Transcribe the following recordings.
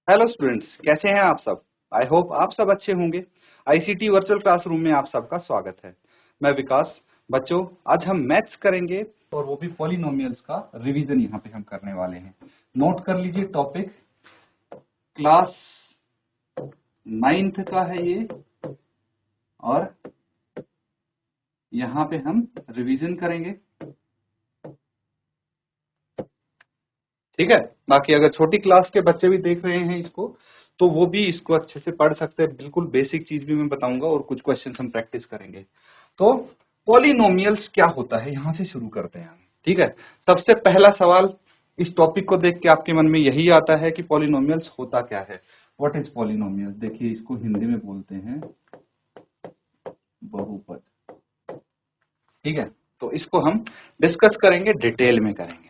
Hello students, कैसे हैं आप सब। आई होप आप सब अच्छे होंगे। आईसीटी वर्चुअल क्लासरूम में आप सबका स्वागत है। मैं विकास। बच्चों, आज हम मैथ्स करेंगे और वो भी पॉलिनोमियल्स का रिवीजन यहाँ पे हम करने वाले हैं। नोट कर लीजिए, टॉपिक क्लास 9th का है ये, और यहाँ पे हम रिवीजन करेंगे। ठीक है। बाकी अगर छोटी क्लास के बच्चे भी देख रहे हैं इसको, तो वो भी इसको अच्छे से पढ़ सकते हैं। बिल्कुल बेसिक चीज भी मैं बताऊंगा और कुछ क्वेश्चन हम प्रैक्टिस करेंगे। तो पॉलिनोमियल्स क्या होता है, यहां से शुरू करते हैं हम। ठीक है। सबसे पहला सवाल इस टॉपिक को देख के आपके मन में यही आता है कि पॉलिनोमियल्स होता क्या है। What is polynomials. देखिए, इसको हिंदी में बोलते हैं बहुपद। ठीक है। तो इसको हम डिस्कस करेंगे, डिटेल में करेंगे।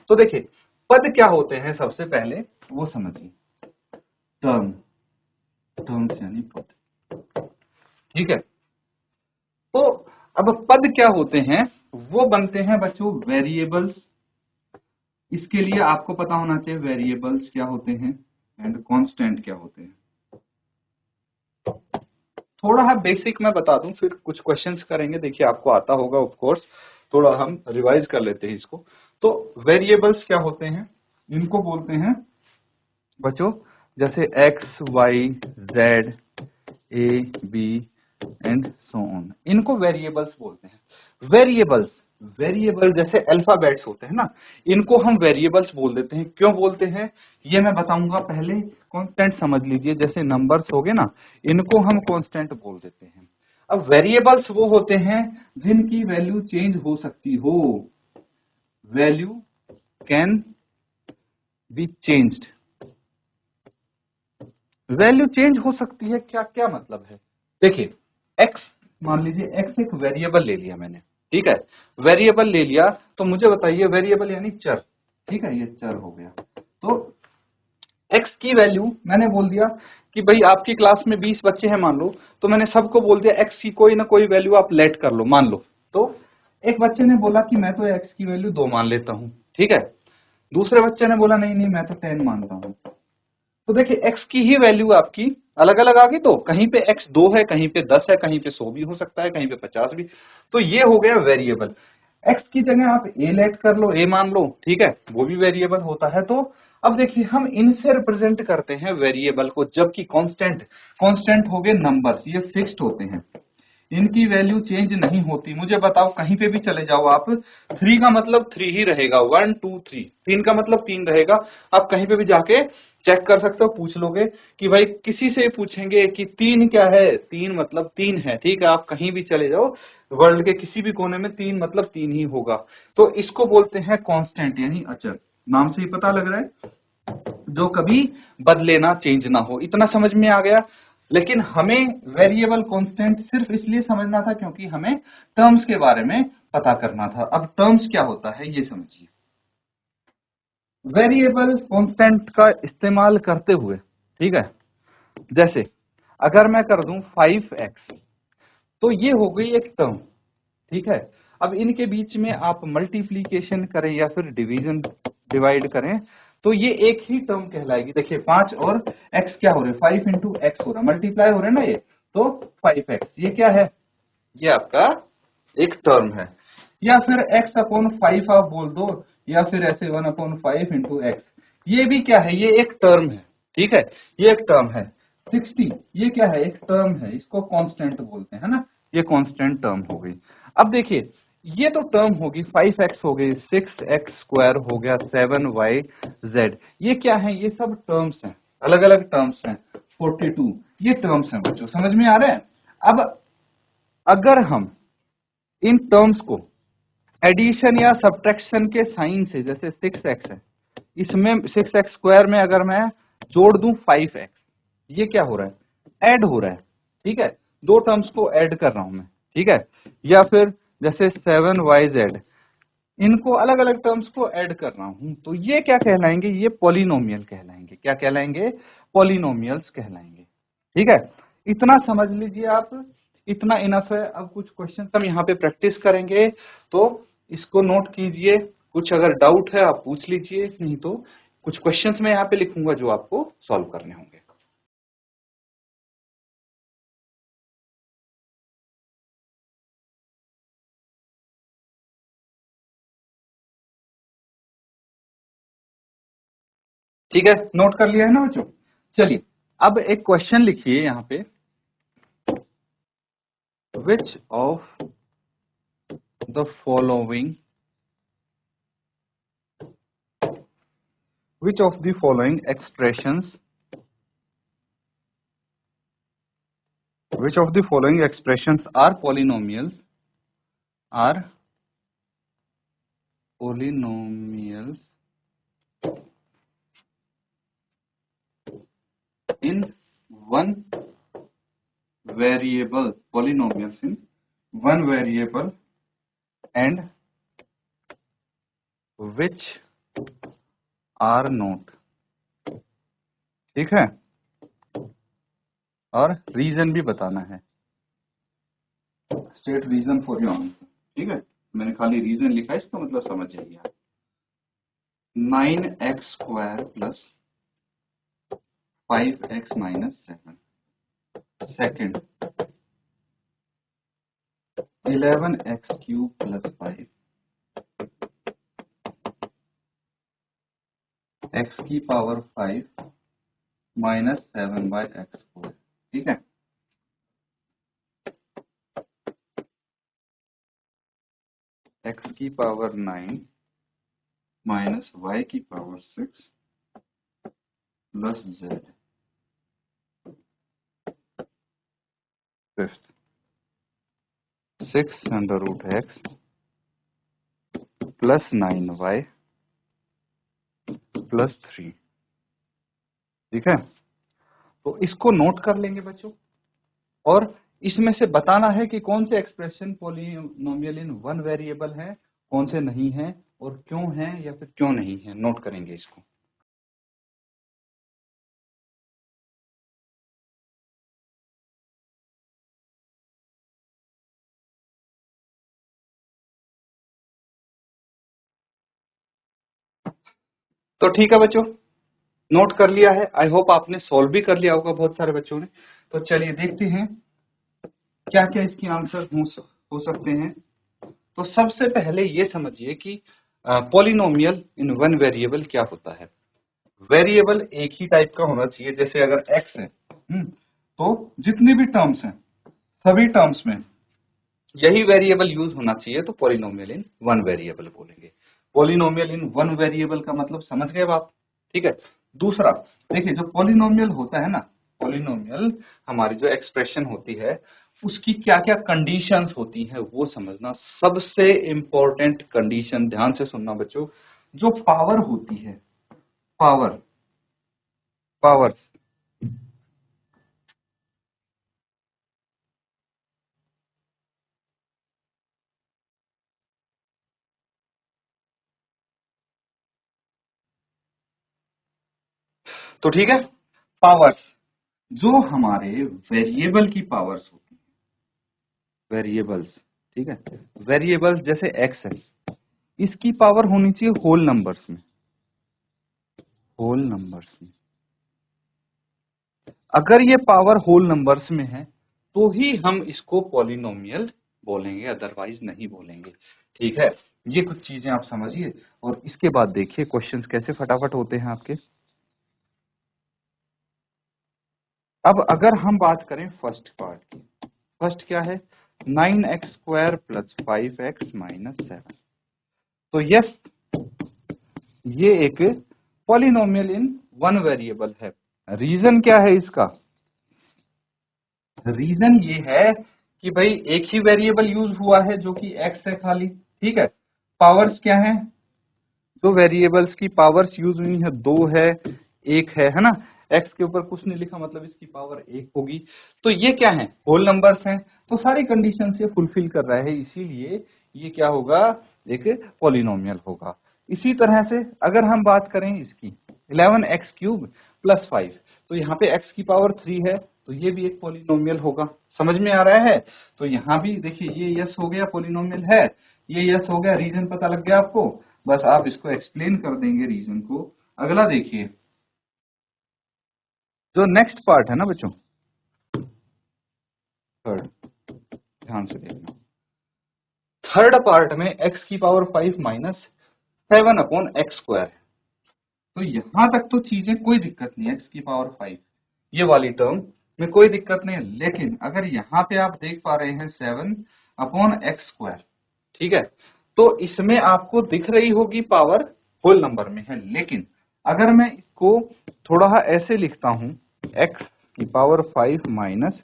तो देखिए, पद क्या होते हैं सबसे पहले वो समझिए। टर्म्स यानी पद। ठीक है। तो अब पद क्या होते हैं, वो बनते हैं बच्चों वेरिएबल्स। इसके लिए आपको पता होना चाहिए वेरिएबल्स क्या होते हैं एंड कांस्टेंट क्या होते हैं। थोड़ा सा बेसिक मैं बता दूं, फिर कुछ क्वेश्चंस करेंगे। देखिए, आपको आता होगा ऑफ कोर्स, थोड़ा हम रिवाइज कर लेते हैं इसको। तो वेरिएबल्स क्या होते हैं, इनको बोलते हैं बच्चों जैसे X Y Z A B and so on, इनको वेरिएबल्स बोलते हैं। वेरिएबल जैसे अल्फाबेट्स होते हैं ना, इनको हम वेरिएबल्स बोल देते हैं। क्यों बोलते हैं ये मैं बताऊंगा। पहले कांस्टेंट समझ लीजिए, जैसे नंबर्स हो गए ना, इनको हम कांस्टेंट बोल देते हैं। अब वेरिएबल्स वो होते हैं जिनकी वैल्यू चेंज हो सकती हो। Value can be changed. Value change हो सकती है, क्या क्या मतलब है। देखिए, एक्स, मान लीजिए एक्स एक वेरिएबल ले लिया मैंने। ठीक है। वेरिएबल ले लिया तो मुझे बताइए, वेरिएबल यानी चर। ठीक है, ये चर हो गया। तो एक्स की वैल्यू मैंने बोल दिया कि भाई आपकी क्लास में 20 बच्चे हैं मान लो, तो मैंने सबको बोल दिया एक्स की कोई ना कोई वैल्यू आप लेट कर लो, मान लो। तो एक बच्चे ने बोला कि मैं तो एक्स की वैल्यू 2 मान लेता हूं। ठीक है। दूसरे बच्चे ने बोला नहीं नहीं, मैं तो 10 मानता हूं। तो देखिए, x की ही वैल्यू आपकी अलग अलग आ गई। तो कहीं पे x 2 है, कहीं पे 10 है, कहीं पे 100 भी हो सकता है, कहीं पे 50 भी। तो ये हो गया वेरिएबल। x की जगह आप a लेट कर लो, a मान लो। ठीक है, वो भी वेरिएबल होता है। तो अब देखिए, हम इनसे रिप्रेजेंट करते हैं वेरिएबल को, जबकि कांस्टेंट कांस्टेंट हो गए नंबर्स, ये फिक्स्ड होते हैं, इनकी वैल्यू चेंज नहीं होती। मुझे बताओ, कहीं पे भी चले जाओ आप, 3 का मतलब 3 ही रहेगा, 1 2 3। 3 का मतलब 3 रहेगा। आप कहीं पे भी जाके चेक कर सकते हो, पूछ लोगे कि भाई, किसी से पूछेंगे कि 3 क्या है, 3 मतलब 3 है। ठीक है, आप कहीं भी चले जाओ वर्ल्ड के किसी भी कोने में, 3 मतलब 3 ही होगा। तो इसको बोलते हैं कांस्टेंट यानी अचर। नाम से ही पता लग रहा है, जो कभी बदले ना, चेंज ना हो। इतना समझ में आ गया। लेकिन हमें वेरिएबल कांस्टेंट सिर्फ इसलिए समझना था क्योंकि हमें टर्म्स के बारे में पता करना था। अब टर्म्स क्या होता है ये समझिए। वेरिएबल कांस्टेंट का इस्तेमाल करते हुए, ठीक है, जैसे अगर मैं कर दूं 5x, तो ये हो गई एक टर्म। ठीक है। अब इनके बीच में आप मल्टीप्लीकेशन करें या फिर डिवीजन, डिवाइड करें, तो ये एक ही टर्म कहलाएगी। देखिए, 5 और x क्या हो रहे हैं, 5 इंटू एक्स हो रहा है, मल्टीप्लाई हो रहे हैं ना ये। तो 5x ये क्या है, ये आपका एक टर्म है। या फिर x अपॉन 5 आप बोल दो, या फिर ऐसे 1 अपॉन 5 इंटू एक्स, ये भी क्या है, ये एक टर्म है। ठीक है, ये एक टर्म है। 60 ये क्या है, एक टर्म है, इसको कांस्टेंट बोलते हैं ना, ये कांस्टेंट टर्म हो गई। अब देखिए, ये तो टर्म होगी, 5x हो गई, 6x स्क्वायर हो गया, 7yz, ये क्या है, ये सब टर्म्स हैं, अलग अलग टर्म्स हैं। 42 ये टर्म्स हैं बच्चों, समझ में आ रहे हैं। अब अगर हम इन टर्म्स को एडिशन या सब्ट्रैक्शन के साइन से, जैसे 6x है, इसमें 6x स्क्वायर में अगर मैं जोड़ दूं 5x, ये क्या हो रहा है, ऐड हो रहा है। ठीक है, दो टर्म्स को ऐड कर रहा हूं मैं। ठीक है। या फिर जैसे 7yz, इनको अलग अलग टर्म्स को ऐड कर रहा हूं, तो ये क्या कहलाएंगे, ये पॉलिनोमियल कहलाएंगे। क्या कहलाएंगे, पॉलिनोमियल्स कहलाएंगे। ठीक है, इतना समझ लीजिए आप, इतना इनफ है। अब कुछ क्वेश्चन हम यहाँ पे प्रैक्टिस करेंगे, तो इसको नोट कीजिए। कुछ अगर डाउट है आप पूछ लीजिए, नहीं तो कुछ क्वेश्चंस मैं यहाँ पे लिखूंगा जो आपको सॉल्व करने होंगे। ठीक है, नोट कर लिया है ना बच्चों? चलिए अब एक क्वेश्चन लिखिए यहाँ पे, which of the following expressions are polynomials in one variable, and which are not। ठीक है, और रीजन भी बताना है, state reason for your answer. ठीक है, मैंने खाली रीजन लिखा है, इसका मतलब समझ जाइए आप। 9x² plus 5x minus 7, second 11x³ plus 5 x की पावर 5 माइनस 7/x²। ठीक है, x की पावर 9 माइनस y की power 6 plus z, fifth 6√x plus 9y plus 3। ठीक है, तो इसको नोट कर लेंगे बच्चों, और इसमें से बताना है कि कौन से expression polynomial in one variable है, कौन से नहीं है, और क्यों है या फिर क्यों नहीं है। नोट करेंगे इसको। तो ठीक है बच्चों, नोट कर लिया है। आई होप आपने सॉल्व भी कर लिया होगा बहुत सारे बच्चों ने। तो चलिए देखते हैं क्या क्या इसके आंसर हो सकते हैं। तो सबसे पहले ये समझिए कि पॉलिनोमियल इन वन वेरिएबल क्या होता है। वेरिएबल एक ही टाइप का होना चाहिए, जैसे अगर x है तो जितनी भी टर्म्स हैं सभी टर्म्स में यही वेरिएबल यूज होना चाहिए, तो पॉलिनोमियल इन वन वेरिएबल बोलेंगे। पॉलिनोमियल इन वन वेरिएबल का मतलब समझ गए आप? ठीक है। दूसरा देखिए, जो पॉलिनोमियल होता है ना, पॉलिनोमियल हमारी जो एक्सप्रेशन होती है उसकी क्या क्या कंडीशंस होती हैं वो समझना। सबसे इंपॉर्टेंट कंडीशन, ध्यान से सुनना बच्चों, जो पावर होती है, पावर तो ठीक है, पावर्स जो हमारे वेरिएबल की पावर्स होती है, वेरिएबल्स। ठीक है, वेरिएबल्स जैसे एक्स है, इसकी पावर होनी चाहिए होल नंबर्स में, होल नंबर्स में। अगर ये पावर होल नंबर्स में है तो ही हम इसको पॉलिनोमियल बोलेंगे, अदरवाइज नहीं बोलेंगे। ठीक है, ये कुछ चीजें आप समझिए, और इसके बाद देखिए क्वेश्चंस कैसे फटाफट होते हैं आपके। अब अगर हम बात करें फर्स्ट पार्ट की, फर्स्ट क्या है, 9x² प्लस 5x माइनस 7। तो यस, ये एक पॉलिनोमियल इन वन वेरिएबल है। रीजन क्या है इसका? रीजन ये है कि भाई एक ही वेरिएबल यूज हुआ है जो कि x है खाली। ठीक है, पावर्स क्या है, जो वेरिएबल्स की पावर्स यूज हुई है, 2 है, 1 है ना। x के ऊपर कुछ नहीं लिखा, मतलब इसकी पावर 1 होगी। तो ये क्या है, होल नंबर्स हैं, तो सारी कंडीशन ये फुलफिल कर रहा है, इसीलिए ये क्या होगा, एक पॉलिनोमियल होगा। इसी तरह से अगर हम बात करें इसकी 11x³ प्लस 5, तो यहाँ पे x की पावर 3 है, तो ये भी एक पॉलिनोमियल होगा। समझ में आ रहा है? तो यहाँ भी देखिए, ये यस हो गया, पॉलिनोमियल है, ये यस हो गया, रीजन पता लग गया आपको। बस आप इसको एक्सप्लेन कर देंगे रीजन को, अगला देखिए, जो नेक्स्ट पार्ट है ना बच्चों, थर्ड, ध्यान से देखना। थर्ड पार्ट में x की पावर 5 माइनस 7/x²। तो यहां तक तो चीजें कोई दिक्कत नहीं है, x की पावर 5 ये वाली टर्म में कोई दिक्कत नहीं है। लेकिन अगर यहाँ पे आप देख पा रहे हैं 7/x², ठीक है, तो इसमें आपको दिख रही होगी पावर होल नंबर में है। लेकिन अगर मैं इसको थोड़ा ऐसे लिखता हूं, x की पावर 5 माइनस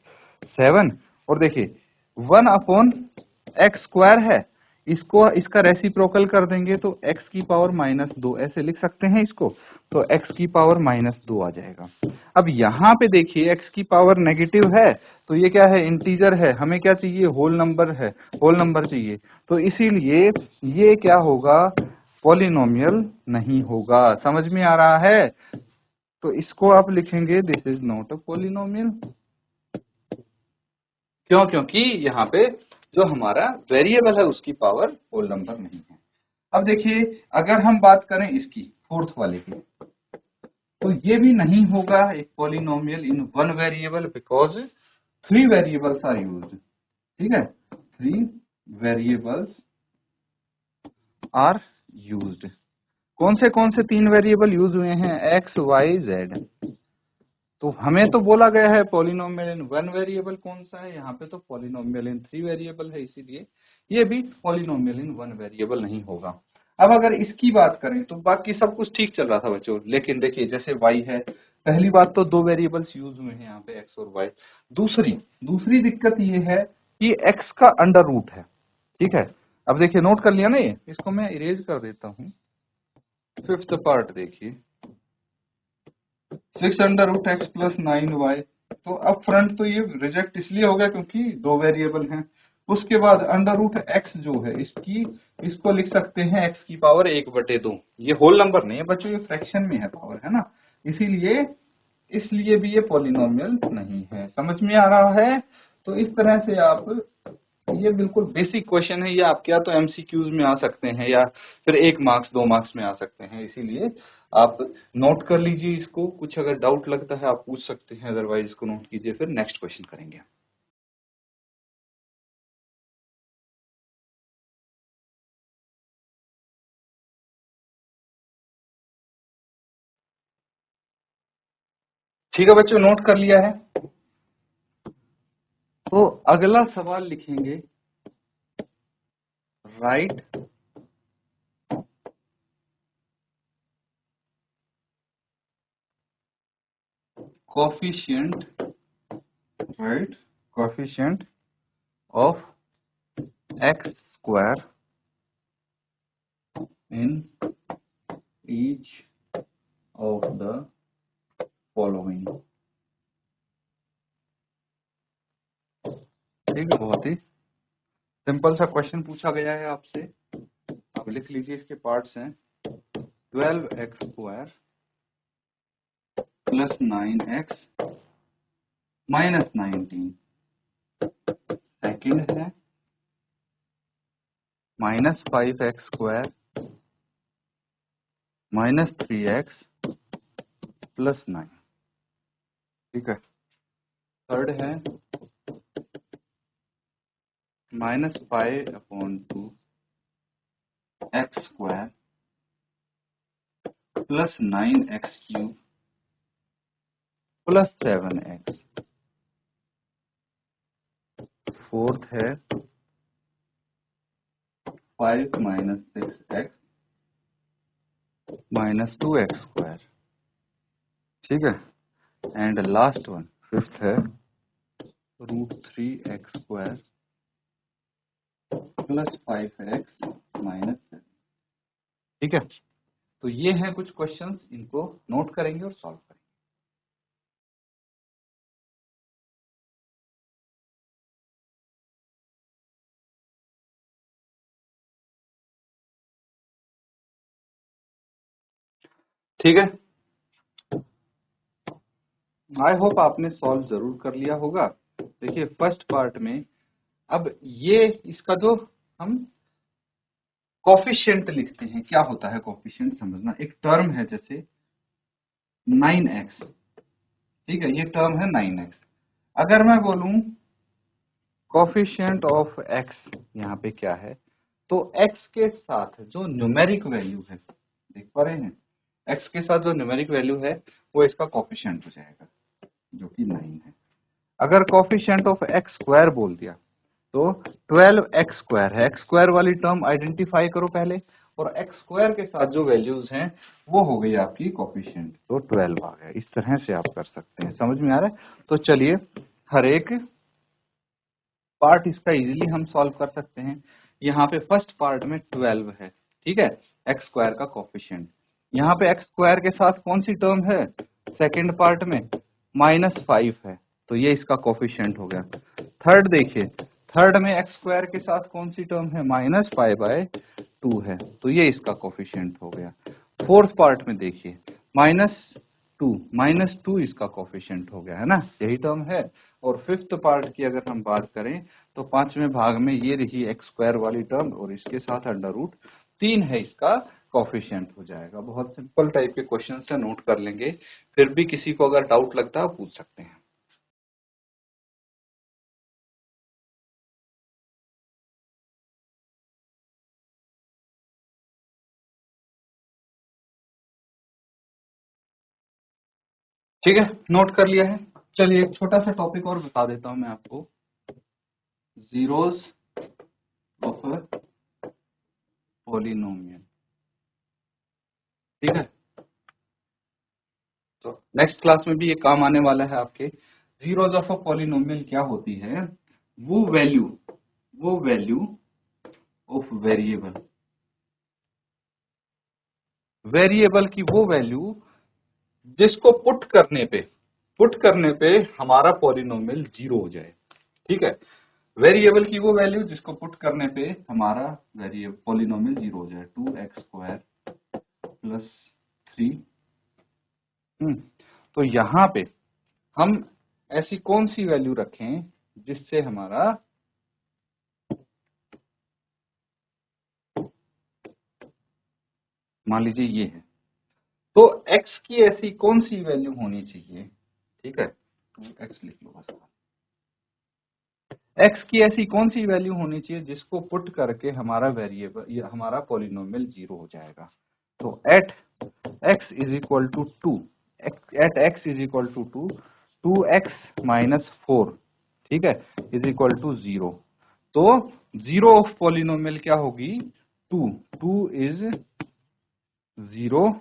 7, और देखिए 1/x² है, इसको इसका रेसिप्रोकल कर देंगे तो x की पावर -2 ऐसे लिख सकते हैं इसको, तो x की पावर -2 आ जाएगा। अब यहाँ पे देखिए x की पावर नेगेटिव है, तो ये क्या है, इंटीजर है, हमें क्या चाहिए, होल नंबर है, होल नंबर चाहिए, तो इसीलिए ये क्या होगा, पॉलिनोमियल नहीं होगा। समझ में आ रहा है? तो इसको आप लिखेंगे this is not a polynomial. क्यों? क्योंकि यहाँ पे जो हमारा वेरिएबल है उसकी पावर होल नंबर नहीं है। अब देखिए, अगर हम बात करें इसकी फोर्थ वाले की, तो ये भी नहीं होगा एक polynomial in one variable, because 3 variables are used. ठीक है, 3 वेरिएबल्स आर यूज्ड। कौन से 3 वेरिएबल यूज हुए हैं, एक्स वाई जेड। तो हमें तो बोला गया है पॉलिनोमियल इन वन वेरिएबल कौन सा है, यहाँ पे तो पॉलिनोमियल इन 3 वेरिएबल है, इसीलिए ये भी पॉलिनोमियल इन वन वेरिएबल नहीं होगा। अब अगर इसकी बात करें तो बाकी सब कुछ ठीक चल रहा था बच्चों, लेकिन देखिए जैसे y है, पहली बात तो 2 वेरिएबल्स यूज हुए हैं यहाँ पे, x और y। दूसरी दिक्कत ये है कि x का अंडर रूट है। ठीक है, अब देखिए नोट कर लिया ना, ये इसको मैं इरेज कर देता हूँ। फिफ्थ पार्ट देखिए, 6√x प्लस 9y। तो अब फ्रंट तो ये रिजेक्ट इसलिए हो गया क्योंकि 2 वेरिएबल हैं। उसके बाद √x जो है इसको लिख सकते हैं x की पावर 1/2। ये होल नंबर नहीं है बच्चों, ये फ्रैक्शन में है पावर, है ना, इसलिए भी ये पॉलिनोमियल नहीं है। समझ में आ रहा है? तो इस तरह से आप, ये बिल्कुल बेसिक क्वेश्चन है, ये आपके या तो एमसीक्यूज में आ सकते हैं या फिर 1 मार्क्स 2 मार्क्स में आ सकते हैं, इसीलिए आप नोट कर लीजिए इसको। कुछ अगर डाउट लगता है आप पूछ सकते हैं, अदरवाइज इसको नोट कीजिए, फिर नेक्स्ट क्वेश्चन करेंगे। ठीक है बच्चों, नोट कर लिया है? तो अगला सवाल लिखेंगे, right coefficient, right coefficient of x² in each of the following। ठीक है, बहुत ही सिंपल सा क्वेश्चन पूछा गया है आपसे। आप लिख लीजिए, इसके पार्ट्स हैं 12x² plus 9x minus 19। Second है -5x² माइनस 3x प्लस 9। ठीक है, थर्ड है -5/2 x² plus 9x³ plus 7x। Fourth है 5 माइनस 6x माइनस 2x²। ठीक है, एंड लास्ट वन फिफ्थ है √3x² प्लस 5x माइनस 7। ठीक है, तो ये हैं कुछ क्वेश्चंस, इनको नोट करेंगे और सॉल्व करेंगे। ठीक है, आई होप आपने सॉल्व जरूर कर लिया होगा। देखिए फर्स्ट पार्ट में, अब ये इसका जो हम कोफिशिएंट लिखते हैं, क्या होता है कोफिशिएंट समझना। एक टर्म है जैसे 9x, ठीक है, ये टर्म है 9x। अगर मैं बोलूं कोफिशिएंट ऑफ x यहाँ पे क्या है, तो x के साथ जो न्यूमेरिक वैल्यू है, देख पा रहे हैं, x के साथ जो न्यूमेरिक वैल्यू है वो इसका कोफिशिएंट हो जाएगा, जो कि 9 है। अगर कोफिशिएंट ऑफ x स्क्वायर बोल दिया तो 12x स्क्वायर है, x स्क्वायर वाली टर्म आइडेंटिफाई करो पहले, और x स्क्वायर के साथ जो वैल्यूज हैं वो हो गई आपकी कोफिशिएंट, तो 12 आ गया। इस तरह से आप कर सकते हैं, समझ में आ रहा है? तो चलिए हर एक पार्ट इसका इजीली हम सॉल्व कर सकते हैं। यहाँ पे फर्स्ट पार्ट में 12 है, ठीक है, एक्स स्क्वायर का कोफिशिएंट। यहाँ पे एक्स स्क्वायर के साथ कौन सी टर्म है, सेकंड पार्ट में -5 है, तो ये इसका कोफिशिएंट हो गया। थर्ड देखिए, थर्ड में एक्स स्क्वायर के साथ कौन सी टर्म है, -5/2 है, तो ये इसका कोफिशिएंट हो गया। फोर्थ पार्ट में देखिए -2 इसका कोफिशिएंट हो गया, है ना, यही टर्म है। और फिफ्थ पार्ट की अगर हम बात करें तो पांचवें भाग में ये रही एक्स स्क्वायर वाली टर्म, और इसके साथ √3 है, इसका कोफिशिएंट हो जाएगा। बहुत सिंपल टाइप के क्वेश्चन से नोट कर लेंगे, फिर भी किसी को अगर डाउट लगता है पूछ सकते हैं। ठीक है, नोट कर लिया है। चलिए एक छोटा सा टॉपिक और बता देता हूं मैं आपको, जीरोस ऑफ पॉलिनोमियल, ठीक है। तो नेक्स्ट क्लास में भी ये काम आने वाला है आपके। जीरोस ऑफ अ पॉलिनोमियल क्या होती है, वो वैल्यू ऑफ वेरिएबल, वेरिएबल की वो वैल्यू जिसको पुट करने पे हमारा पॉलिनोमियल 0 हो जाए, ठीक है। वेरिएबल की वो वैल्यू जिसको पुट करने पे हमारा वेरिएबल पॉलिनोमियल 0 हो जाए, 2x² + 3। तो यहाँ पे हम ऐसी कौन सी वैल्यू रखें जिससे हमारा मान लीजिए ये है, तो x की ऐसी कौन सी वैल्यू होनी चाहिए, ठीक है, 2x लिख लो बस। x की ऐसी कौन सी वैल्यू होनी चाहिए जिसको पुट करके हमारा वेरिएबल हमारा पॉलिनोमियल 0 हो जाएगा। तो eight x = 2, eight x = 2, 2x - 4, ठीक है, = 0। तो 0 ऑफ पॉलिनोमियल क्या होगी, 2 इज 0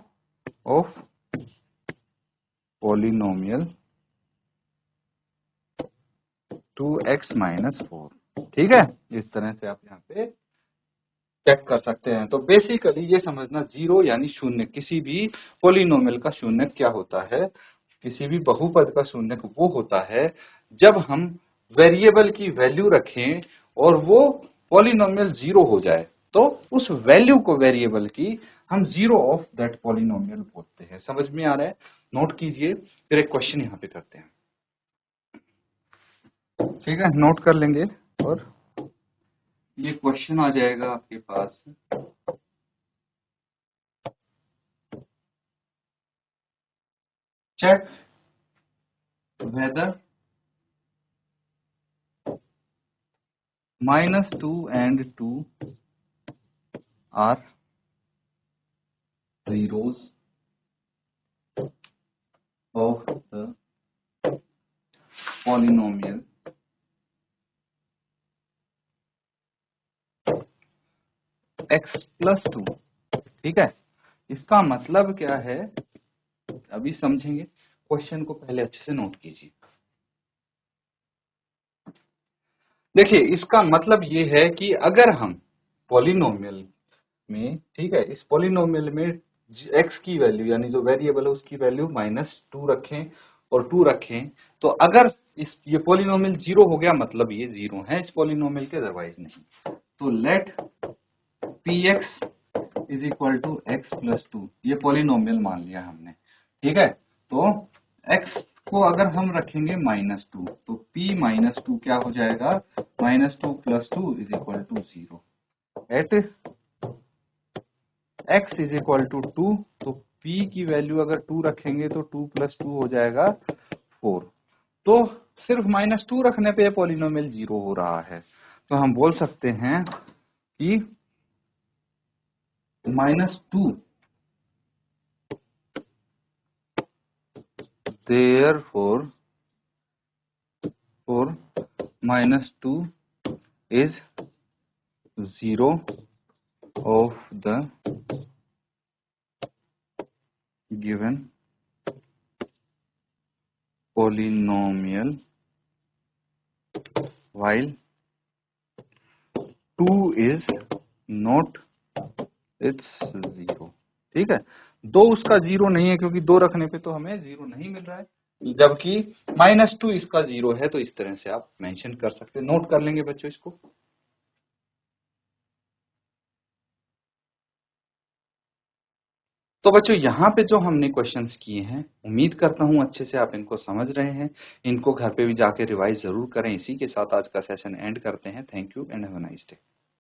ऑफ पॉलिनोमियल 2x - 4, ठीक है। इस तरह से आप यहाँ पे चेक कर सकते हैं। तो बेसिकली ये समझना, 0 यानी शून्य, किसी भी पॉलिनोमियल का शून्य क्या होता है, किसी भी बहुपद का शून्य वो होता है जब हम वेरिएबल की वैल्यू रखें और वो पॉलिनोमियल 0 हो जाए, तो उस वैल्यू को वेरिएबल की हम 0 ऑफ दैट पॉलिनोमियल बोलते हैं। समझ में आ रहा है? नोट कीजिए, फिर एक क्वेश्चन यहाँ पे करते हैं, ठीक है, नोट कर लेंगे। और ये क्वेश्चन आ जाएगा आपके पास, check whether -2 and 2 are zeros of the polynomial x + 2, ठीक है। इसका मतलब क्या है अभी समझेंगे, क्वेश्चन को पहले अच्छे से नोट कीजिए। देखिए, इसका मतलब ये है कि अगर हम पॉलिनोमियल में, ठीक है, इस पॉलिनोमियल में x की वैल्यू यानी जो वेरिएबल है उसकी वैल्यू -2 रखें और 2 रखें, तो अगर ये पॉलिनोमियल 0 हो गया, मतलब ये 0 है इस पॉलिनोमियल के, अदरवाइज नहीं। तो लेट px = x + 2, ये पॉलिनोमियल मान लिया हमने, ठीक है। तो x को अगर हम रखेंगे -2, तो p - 2 क्या हो जाएगा, -2 + 2 = 0। एट x = 2, तो b की वैल्यू अगर 2 रखेंगे तो 2 + 2 हो जाएगा 4। तो सिर्फ -2 रखने पे पॉलिनोमियल 0 हो रहा है, तो हम बोल सकते हैं कि -2 therefore -2 is 0 of the given polynomial while 2 is not its 0। ठीक है, 2 उसका 0 नहीं है क्योंकि 2 रखने पे तो हमें 0 नहीं मिल रहा है, जबकि -2 इसका 0 है। तो इस तरह से आप मेंशन कर सकते हैं, नोट कर लेंगे बच्चों इसको। तो बच्चों यहाँ पे जो हमने क्वेश्चंस किए हैं, उम्मीद करता हूँ अच्छे से आप इनको समझ रहे हैं। इनको घर पे भी जाके रिवाइज जरूर करें। इसी के साथ आज का सेशन एंड करते हैं। Thank you and have a nice day.